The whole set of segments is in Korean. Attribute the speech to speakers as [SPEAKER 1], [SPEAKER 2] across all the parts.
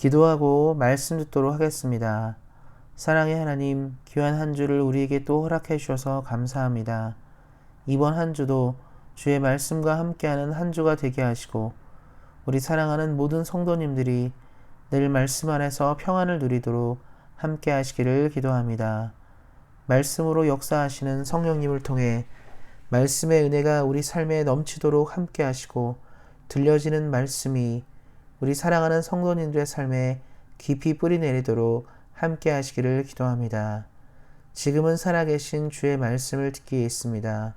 [SPEAKER 1] 기도하고 말씀 듣도록 하겠습니다. 사랑의 하나님, 귀한 한 주를 우리에게 또 허락해 주셔서 감사합니다. 이번 한 주도 주의 말씀과 함께하는 한 주가 되게 하시고 우리 사랑하는 모든 성도님들이 늘 말씀 안에서 평안을 누리도록 함께 하시기를 기도합니다. 말씀으로 역사하시는 성령님을 통해 말씀의 은혜가 우리 삶에 넘치도록 함께 하시고 들려지는 말씀이 우리 사랑하는 성도님들의 삶에 깊이 뿌리 내리도록 함께 하시기를 기도합니다. 지금은 살아계신 주의 말씀을 듣기에 있습니다.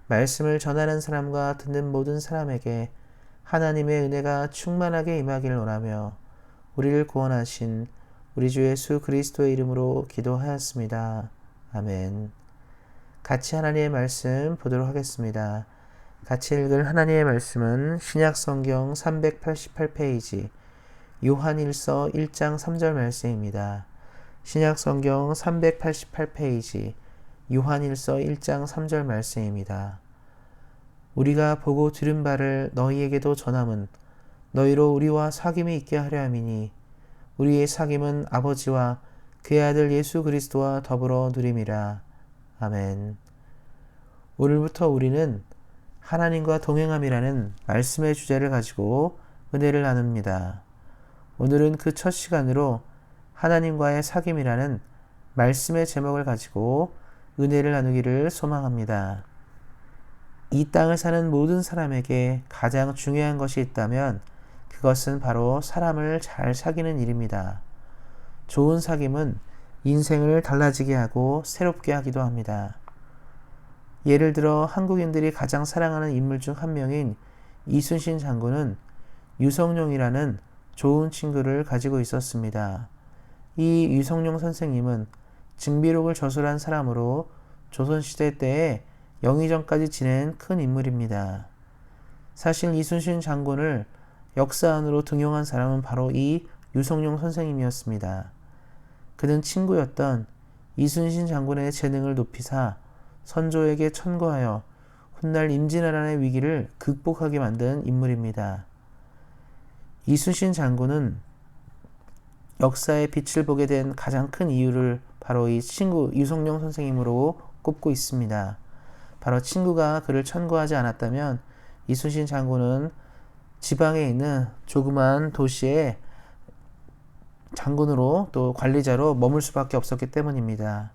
[SPEAKER 1] 말씀을 전하는 사람과 듣는 모든 사람에게 하나님의 은혜가 충만하게 임하기를 원하며 우리를 구원하신 우리 주 예수 그리스도의 이름으로 기도하였습니다. 아멘. 같이 하나님의 말씀 보도록 하겠습니다. 같이 읽을 하나님의 말씀은 신약성경 388페이지 요한일서 1장 3절 말씀입니다. 신약성경 388페이지 요한일서 1장 3절 말씀입니다. 우리가 보고 들은 바를 너희에게도 전함은 너희로 우리와 사귐이 있게 하려 함이니 우리의 사귐은 아버지와 그의 아들 예수 그리스도와 더불어 누림이라. 아멘. 오늘부터 우리는 하나님과 동행함이라는 말씀의 주제를 가지고 은혜를 나눕니다. 오늘은 그 첫 시간으로 하나님과의 사귐이라는 말씀의 제목을 가지고 은혜를 나누기를 소망합니다. 이 땅을 사는 모든 사람에게 가장 중요한 것이 있다면 그것은 바로 사람을 잘 사귀는 일입니다. 좋은 사귐은 인생을 달라지게 하고 새롭게 하기도 합니다. 예를 들어 한국인들이 가장 사랑하는 인물 중 한 명인 이순신 장군은 유성룡이라는 좋은 친구를 가지고 있었습니다. 이 유성룡 선생님은 증비록을 저술한 사람으로 조선시대 때에 영의정까지 지낸 큰 인물입니다. 사실 이순신 장군을 역사 안으로 등용한 사람은 바로 이 유성룡 선생님이었습니다. 그는 친구였던 이순신 장군의 재능을 높이사 선조에게 천거하여 훗날 임진왜란의 위기를 극복하게 만든 인물입니다. 이순신 장군은 역사의 빛을 보게 된 가장 큰 이유를 바로 이 친구 유성룡 선생님으로 꼽고 있습니다. 바로 친구가 그를 천거하지 않았다면 이순신 장군은 지방에 있는 조그만 도시에 장군으로 또 관리자로 머물 수밖에 없었기 때문입니다.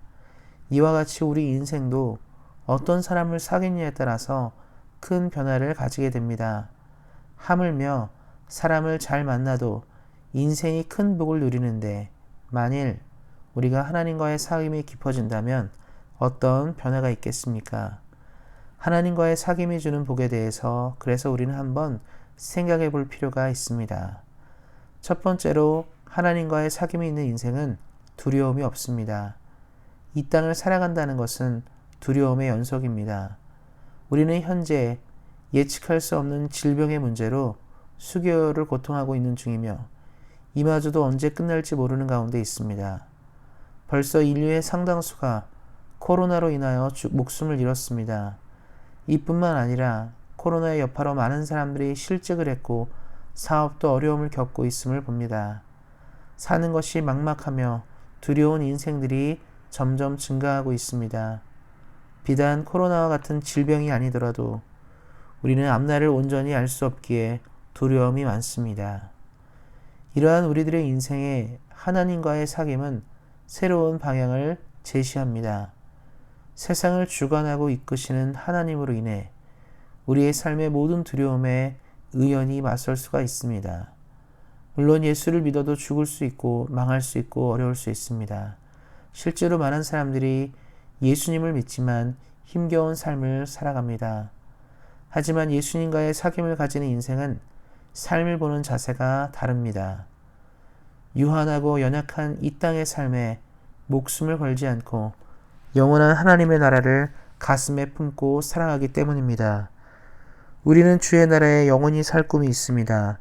[SPEAKER 1] 이와 같이 우리 인생도 어떤 사람을 사귀느냐에 따라서 큰 변화를 가지게 됩니다. 하물며 사람을 잘 만나도 인생이 큰 복을 누리는데 만일 우리가 하나님과의 사귐이 깊어진다면 어떤 변화가 있겠습니까? 하나님과의 사귐이 주는 복에 대해서 그래서 우리는 한번 생각해 볼 필요가 있습니다. 첫 번째로 하나님과의 사귐이 있는 인생은 두려움이 없습니다. 이 땅을 살아간다는 것은 두려움의 연속입니다. 우리는 현재 예측할 수 없는 질병의 문제로 수개월을 고통하고 있는 중이며 이마저도 언제 끝날지 모르는 가운데 있습니다. 벌써 인류의 상당수가 코로나로 인하여 목숨을 잃었습니다. 이뿐만 아니라 코로나의 여파로 많은 사람들이 실직을 했고 사업도 어려움을 겪고 있음을 봅니다. 사는 것이 막막하며 두려운 인생들이 점점 증가하고 있습니다. 비단 코로나와 같은 질병이 아니더라도 우리는 앞날을 온전히 알 수 없기에 두려움이 많습니다. 이러한 우리들의 인생에 하나님과의 사귐은 새로운 방향을 제시합니다. 세상을 주관하고 이끄시는 하나님으로 인해 우리의 삶의 모든 두려움에 의연히 맞설 수가 있습니다. 물론 예수를 믿어도 죽을 수 있고 망할 수 있고 어려울 수 있습니다. 실제로 많은 사람들이 예수님을 믿지만 힘겨운 삶을 살아갑니다. 하지만 예수님과의 사귐을 가지는 인생은 삶을 보는 자세가 다릅니다. 유한하고 연약한 이 땅의 삶에 목숨을 걸지 않고 영원한 하나님의 나라를 가슴에 품고 살아가기 때문입니다. 우리는 주의 나라에 영원히 살 꿈이 있습니다.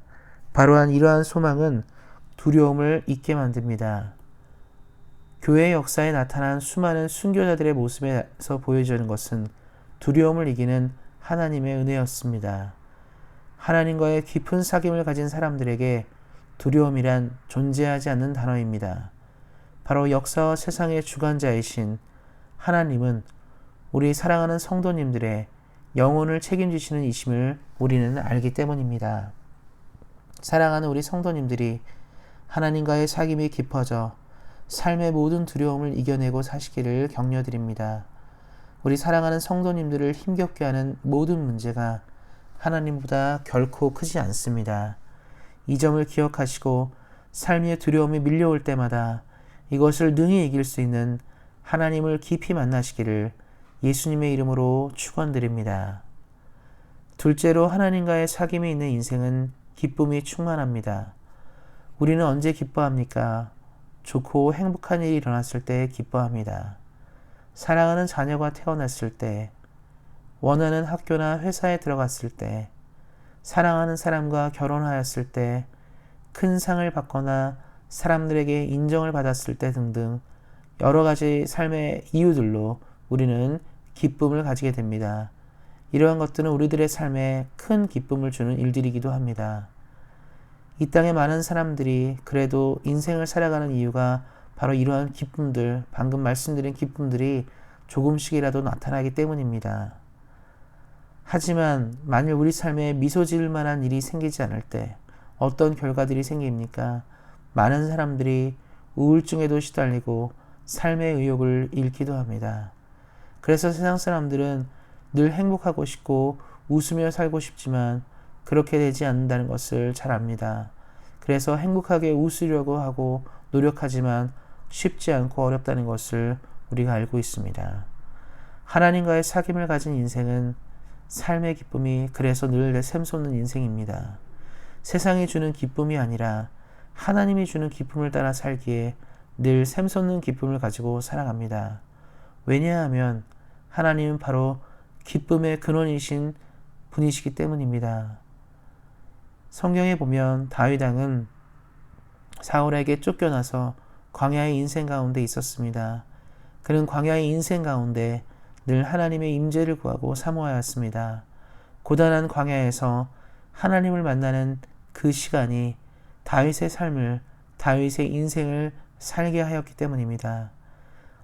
[SPEAKER 1] 바로 이러한 소망은 두려움을 잊게 만듭니다. 교회 역사에 나타난 수많은 순교자들의 모습에서 보여지는 것은 두려움을 이기는 하나님의 은혜였습니다. 하나님과의 깊은 사귐을 가진 사람들에게 두려움이란 존재하지 않는 단어입니다. 바로 역사와 세상의 주관자이신 하나님은 우리 사랑하는 성도님들의 영혼을 책임지시는 이심을 우리는 알기 때문입니다. 사랑하는 우리 성도님들이 하나님과의 사귐이 깊어져 삶의 모든 두려움을 이겨내고 사시기를 격려드립니다. 우리 사랑하는 성도님들을 힘겹게 하는 모든 문제가 하나님보다 결코 크지 않습니다. 이 점을 기억하시고 삶의 두려움이 밀려올 때마다 이것을 능히 이길 수 있는 하나님을 깊이 만나시기를 예수님의 이름으로 축원드립니다. 둘째로 하나님과의 사귐이 있는 인생은 기쁨이 충만합니다. 우리는 언제 기뻐합니까? 좋고 행복한 일이 일어났을 때 기뻐합니다. 사랑하는 자녀가 태어났을 때, 원하는 학교나 회사에 들어갔을 때, 사랑하는 사람과 결혼하였을 때, 큰 상을 받거나 사람들에게 인정을 받았을 때 등등 여러 가지 삶의 이유들로 우리는 기쁨을 가지게 됩니다. 이러한 것들은 우리들의 삶에 큰 기쁨을 주는 일들이기도 합니다. 이 땅의 많은 사람들이 그래도 인생을 살아가는 이유가 바로 이러한 기쁨들, 방금 말씀드린 기쁨들이 조금씩이라도 나타나기 때문입니다. 하지만 만일 우리 삶에 미소 지을 만한 일이 생기지 않을 때 어떤 결과들이 생깁니까? 많은 사람들이 우울증에도 시달리고 삶의 의욕을 잃기도 합니다. 그래서 세상 사람들은 늘 행복하고 싶고 웃으며 살고 싶지만 그렇게 되지 않는다는 것을 잘 압니다. 그래서 행복하게 웃으려고 하고 노력하지만 쉽지 않고 어렵다는 것을 우리가 알고 있습니다. 하나님과의 사귐을 가진 인생은 삶의 기쁨이 그래서 늘 샘솟는 인생입니다. 세상이 주는 기쁨이 아니라 하나님이 주는 기쁨을 따라 살기에 늘 샘솟는 기쁨을 가지고 살아갑니다. 왜냐하면 하나님은 바로 기쁨의 근원이신 분이시기 때문입니다. 성경에 보면 다윗 왕은 사울에게 쫓겨나서 광야의 인생 가운데 있었습니다. 그는 광야의 인생 가운데 늘 하나님의 임재를 구하고 사모하였습니다. 고단한 광야에서 하나님을 만나는 그 시간이 다윗의 삶을, 다윗의 인생을 살게 하였기 때문입니다.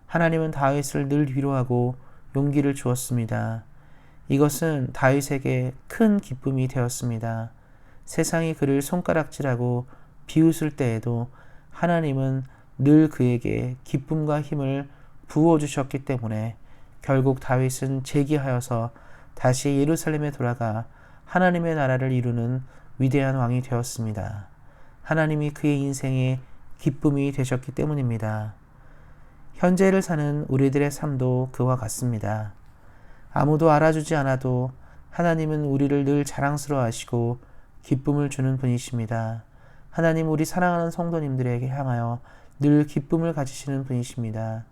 [SPEAKER 1] 하나님은 다윗을 늘 위로하고 용기를 주었습니다. 이것은 다윗에게 큰 기쁨이 되었습니다. 세상이 그를 손가락질하고 비웃을 때에도 하나님은 늘 그에게 기쁨과 힘을 부어주셨기 때문에 결국 다윗은 재기하여서 다시 예루살렘에 돌아가 하나님의 나라를 이루는 위대한 왕이 되었습니다. 하나님이 그의 인생에 기쁨이 되셨기 때문입니다. 현재를 사는 우리들의 삶도 그와 같습니다. 아무도 알아주지 않아도 하나님은 우리를 늘 자랑스러워하시고 기쁨을 주는 분이십니다. 하나님 우리 사랑하는 성도님들에게 향하여 늘 기쁨을 가지시는 분이십니다.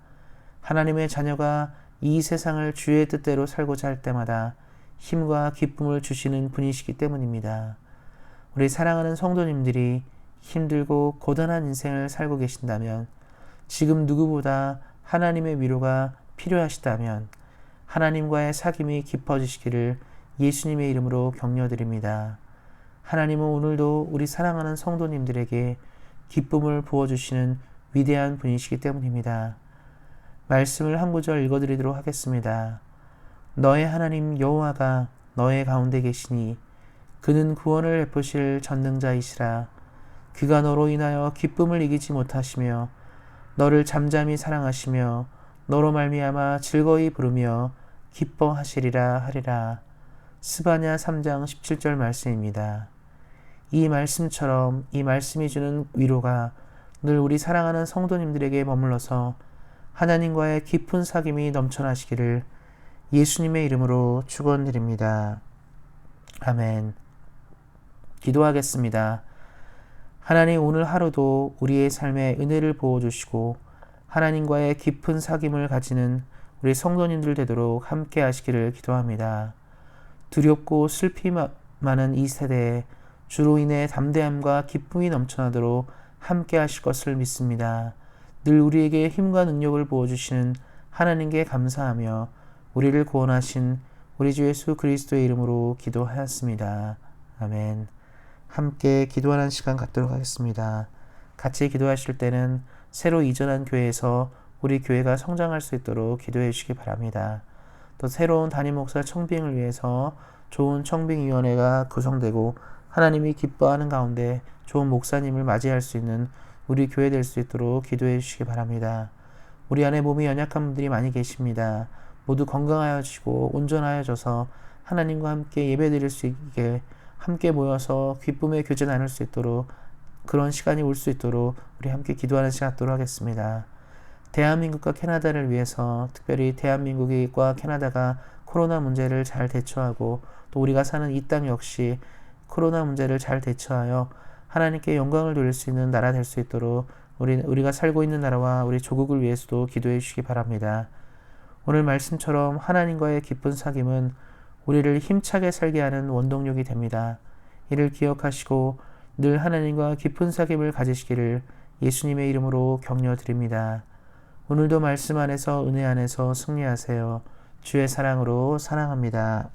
[SPEAKER 1] 하나님의 자녀가 이 세상을 주의 뜻대로 살고자 할 때마다 힘과 기쁨을 주시는 분이시기 때문입니다. 우리 사랑하는 성도님들이 힘들고 고단한 인생을 살고 계신다면, 지금 누구보다 하나님의 위로가 필요하시다면 하나님과의 사귐이 깊어지시기를 예수님의 이름으로 격려드립니다. 하나님은 오늘도 우리 사랑하는 성도님들에게 기쁨을 부어주시는 위대한 분이시기 때문입니다. 말씀을 한 구절 읽어드리도록 하겠습니다. 너의 하나님 여호와가 너의 가운데 계시니 그는 구원을 베푸실 전능자이시라. 그가 너로 인하여 기쁨을 이기지 못하시며 너를 잠잠히 사랑하시며 너로 말미암아 즐거이 부르며 기뻐하시리라 하리라. 스바냐 3장 17절 말씀입니다. 이 말씀처럼 이 말씀이 주는 위로가 늘 우리 사랑하는 성도님들에게 머물러서 하나님과의 깊은 사귐이 넘쳐나시기를 예수님의 이름으로 축원드립니다. 아멘. 기도하겠습니다. 하나님 오늘 하루도 우리의 삶에 은혜를 부어주시고 하나님과의 깊은 사귐을 가지는 우리 성도님들 되도록 함께 하시기를 기도합니다. 두렵고 슬피 많은 이 세대에 주로 인해 담대함과 기쁨이 넘쳐나도록 함께 하실 것을 믿습니다. 늘 우리에게 힘과 능력을 부어주시는 하나님께 감사하며 우리를 구원하신 우리 주 예수 그리스도의 이름으로 기도하였습니다. 아멘. 함께 기도하는 시간 갖도록 하겠습니다. 같이 기도하실 때는 새로 이전한 교회에서 우리 교회가 성장할 수 있도록 기도해 주시기 바랍니다. 또 새로운 담임 목사 청빙을 위해서 좋은 청빙위원회가 구성되고 하나님이 기뻐하는 가운데 좋은 목사님을 맞이할 수 있는 우리 교회 될 수 있도록 기도해 주시기 바랍니다. 우리 안에 몸이 연약한 분들이 많이 계십니다. 모두 건강하여지고 온전하여져서 하나님과 함께 예배드릴 수 있게 함께 모여서 기쁨의 교제 나눌 수 있도록 그런 시간이 올 수 있도록 우리 함께 기도하는 시간 갖도록 하겠습니다. 대한민국과 캐나다를 위해서 특별히 대한민국과 캐나다가 코로나 문제를 잘 대처하고 또 우리가 사는 이 땅 역시 코로나 문제를 잘 대처하여 하나님께 영광을 돌릴 수 있는 나라 될 수 있도록 우리가 살고 있는 나라와 우리 조국을 위해서도 기도해 주시기 바랍니다. 오늘 말씀처럼 하나님과의 깊은 사귐은 우리를 힘차게 살게 하는 원동력이 됩니다. 이를 기억하시고 늘 하나님과 깊은 사귐을 가지시기를 예수님의 이름으로 격려드립니다. 오늘도 말씀 안에서 은혜 안에서 승리하세요. 주의 사랑으로 사랑합니다.